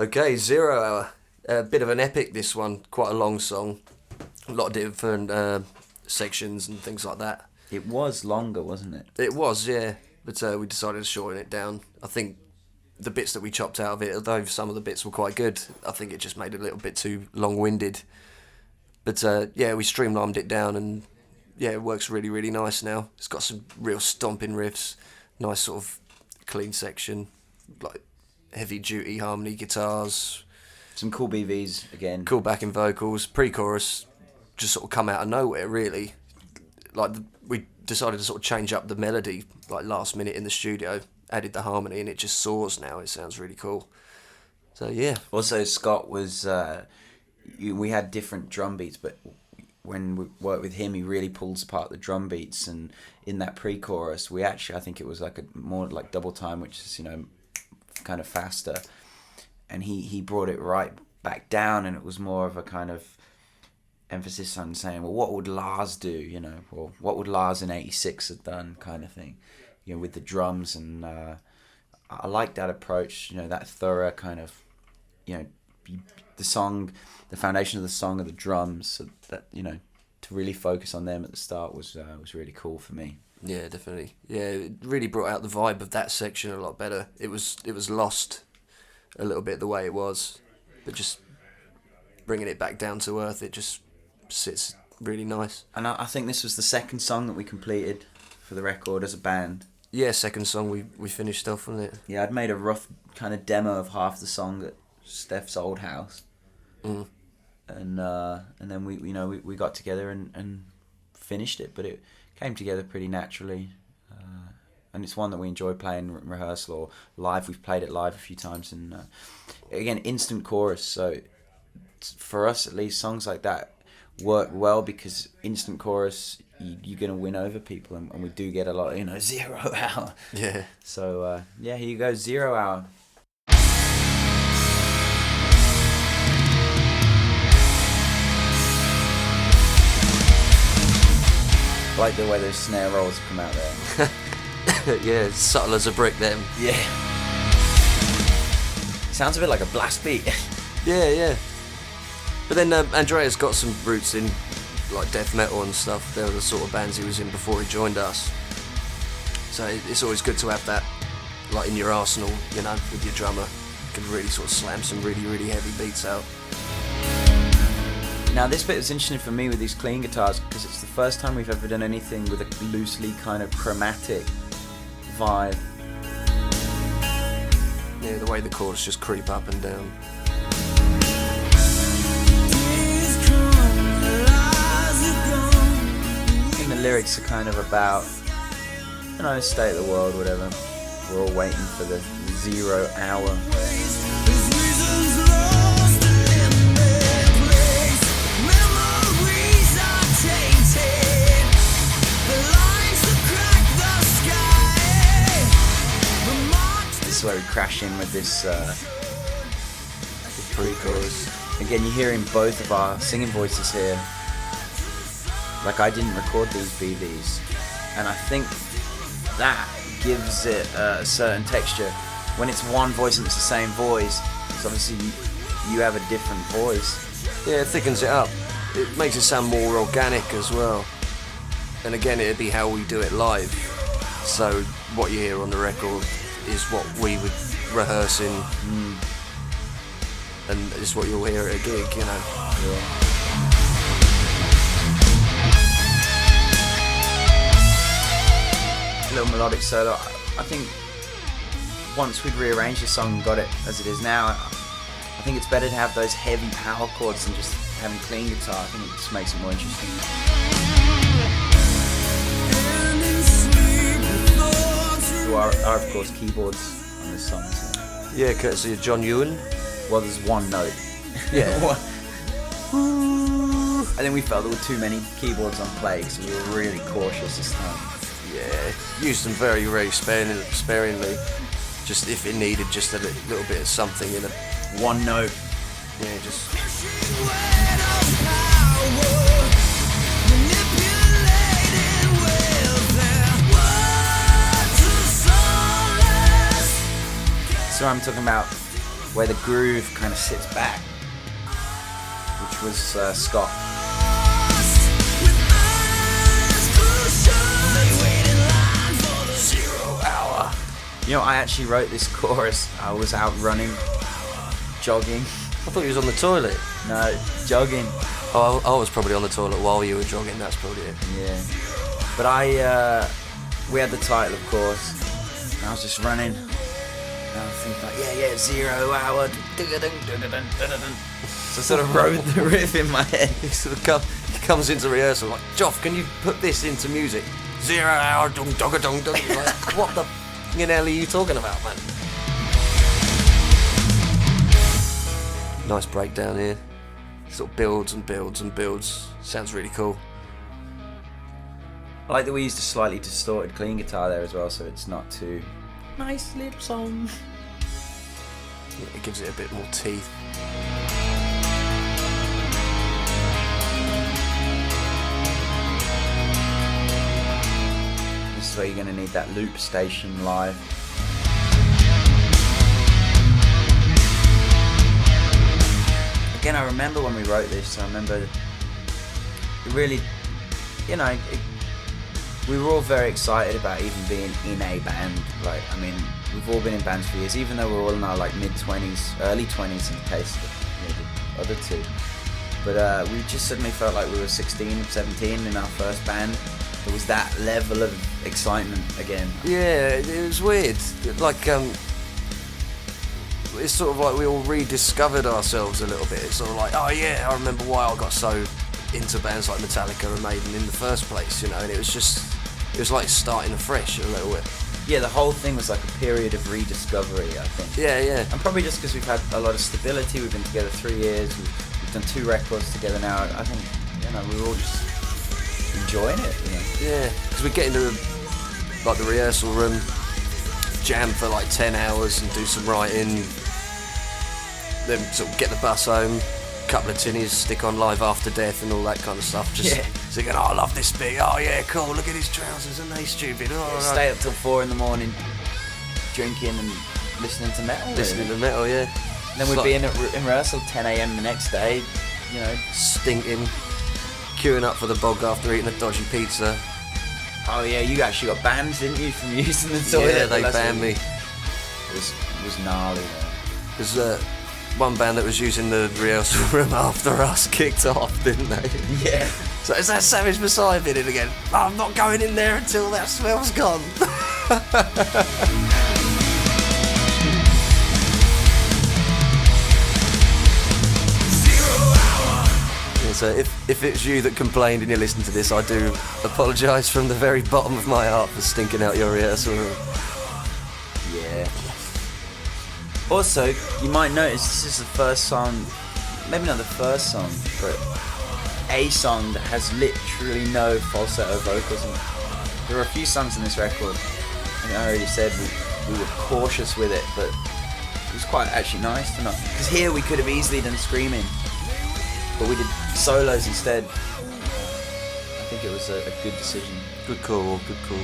Okay, 0 Hour. A bit of an epic, this one. Quite a long song. A lot of different sections and things like that. It was longer, wasn't it? It was, yeah. But we decided to shorten it down. I think the bits that we chopped out of it, although some of the bits were quite good, I think it just made it a little bit too long-winded. But yeah, we streamlined it down, and yeah, it works really, really nice now. It's got some real stomping riffs, nice sort of clean section, like heavy-duty harmony guitars. Some cool BVs again. Cool backing vocals. Pre-chorus just sort of come out of nowhere, really. Like, we decided to sort of change up the melody, like, last minute in the studio, added the harmony, and it just soars now. It sounds really cool. So, yeah. Also, Scott was... we had different drum beats, but when we worked with him, he really pulls apart the drum beats, and in that pre-chorus, we actually, I think it was like a more like double time, which is, you know, kind of faster, and he brought it right back down, and it was more of a kind of emphasis on saying, well, what would Lars do, you know, or what would Lars in 86 have done, kind of thing, you know, with the drums. And I like that approach, you know, that thorough kind of, you know, the song, the foundation of the song are the drums, so that, you know, to really focus on them at the start was really cool for me. Yeah, definitely. Yeah, it really brought out the vibe of that section a lot better. It was lost a little bit the way it was, but just bringing it back down to earth, it just sits really nice. And I think this was the second song that we completed for the record as a band. Yeah, second song we finished off on it. Yeah, I'd made a rough kind of demo of half the song at Steph's old house. Mm. And then we got together and finished it, but it came together pretty naturally. And it's one that we enjoy playing in rehearsal or live. We've played it live a few times, and again, instant chorus. So for us, at least, songs like that work well because instant chorus, you're gonna win over people, and we do get a lot. 0 Hour. Yeah. So yeah, here you go, 0 Hour. I like the way those snare rolls have come out there. Yeah, it's subtle as a brick, them. Yeah. Sounds a bit like a blast beat. Yeah. But then Andrea's got some roots in like death metal and stuff. They're the sort of bands he was in before he joined us. So it's always good to have that like in your arsenal, you know, with your drummer. You can really sort of slam some really, really heavy beats out. Now this bit is interesting for me with these clean guitars because it's the first time we've ever done anything with a loosely kind of chromatic vibe. Yeah, the way the chords just creep up and down. I think the lyrics are kind of about, you know, state of the world, whatever. We're all waiting for the 0 hour. This is where we crash in with this pre-chorus. Again, you're hearing both of our singing voices here. Like, I didn't record these BVs, and I think that gives it a certain texture. When it's one voice and it's the same voice, so obviously you have a different voice. Yeah, it thickens it up. It makes it sound more organic as well. And again, it'd be how we do it live. So what you hear on the record is what we would rehearse in, and it's what you'll hear at a gig, you know. Yeah. Little melodic solo. I think once we'd rearranged the song and got it as it is now, I think it's better to have those heavy power chords than just having clean guitar. I think it just makes it more interesting. There are of course keyboards on this song. So. Yeah, courtesy of John Ewan. Well, there's one note. Yeah. I think we felt there were too many keyboards on play, so we were really cautious this time. Yeah, used them very, very sparingly. Just if it needed just a little bit of something in it. One note. Yeah, just... So I'm talking about where the groove kind of sits back, which was Scott. You know, I actually wrote this chorus. I was out running, jogging. I thought he was on the toilet. No, jogging. Oh, I was probably on the toilet while you were jogging. That's probably it. Yeah. But we had the title, of course. And I was just running. And I was thinking like, yeah, 0 hour. So I sort of wrote the riff in my head. He sort of comes into rehearsal like, Joff, can you put this into music? 0 hour, dung, dung, dung, dung. Like, what the hell are you talking about, man? Nice breakdown here. Sort of builds and builds and builds. Sounds really cool. I like that we used a slightly distorted clean guitar there as well, so it's not too... Nice little song. It gives it a bit more teeth. This is where you're going to need that loop station live. Again, I remember when we wrote this, I remember it really, you know, we were all very excited about even being in a band. Like, I mean, we've all been in bands for years, even though we're all in our like mid-20s, early 20s in the case of the other two. But we just suddenly felt like we were 16, 17 in our first band. There was that level of excitement again. Yeah, it was weird. Like, it's sort of like we all rediscovered ourselves a little bit. It's sort of like, oh yeah, I remember why I got so into bands like Metallica and Maiden in the first place, you know, and it was like starting afresh a little bit. Yeah, the whole thing was like a period of rediscovery, I think. Yeah. And probably just because we've had a lot of stability, we've been together 3 years, we've done 2 records together now. I think, you know, we were all just enjoying it, you know. Yeah, because we get into like the rehearsal room, jam for like 10 hours and do some writing, then sort of get the bus home, couple of tinnies, stick on Live After Death and all that kind of stuff. Just thinking, oh, I love this bit. Oh yeah, cool. Look at his trousers, aren't they stupid? Oh, Stay up till 4 in the morning, drinking and listening to metal. Listening to metal, yeah. And then we'd be in rehearsal 10 a.m. the next day, you know, stinking, queuing up for the bog after eating a dodgy pizza. Oh yeah, you actually got banned, didn't you, from using the toilet? Yeah, they banned me. It was gnarly. There's one band that was using the rehearsal room after us kicked off, didn't they? Yeah. So is that Savage Messiah bit in again? Oh, I'm not going in there until that smell's gone. Yeah, so if it's you that complained and you listen to this, I do apologise from the very bottom of my heart for stinking out your rehearsal room. Yeah. Also, you might notice this is the first song, maybe not the first song, but a song that has literally no falsetto vocals in it. There are a few songs in this record, and I already said we were cautious with it, but it was quite actually nice to not. Because here we could have easily done screaming, but we did solos instead. I think it was a good decision. Good call, good call.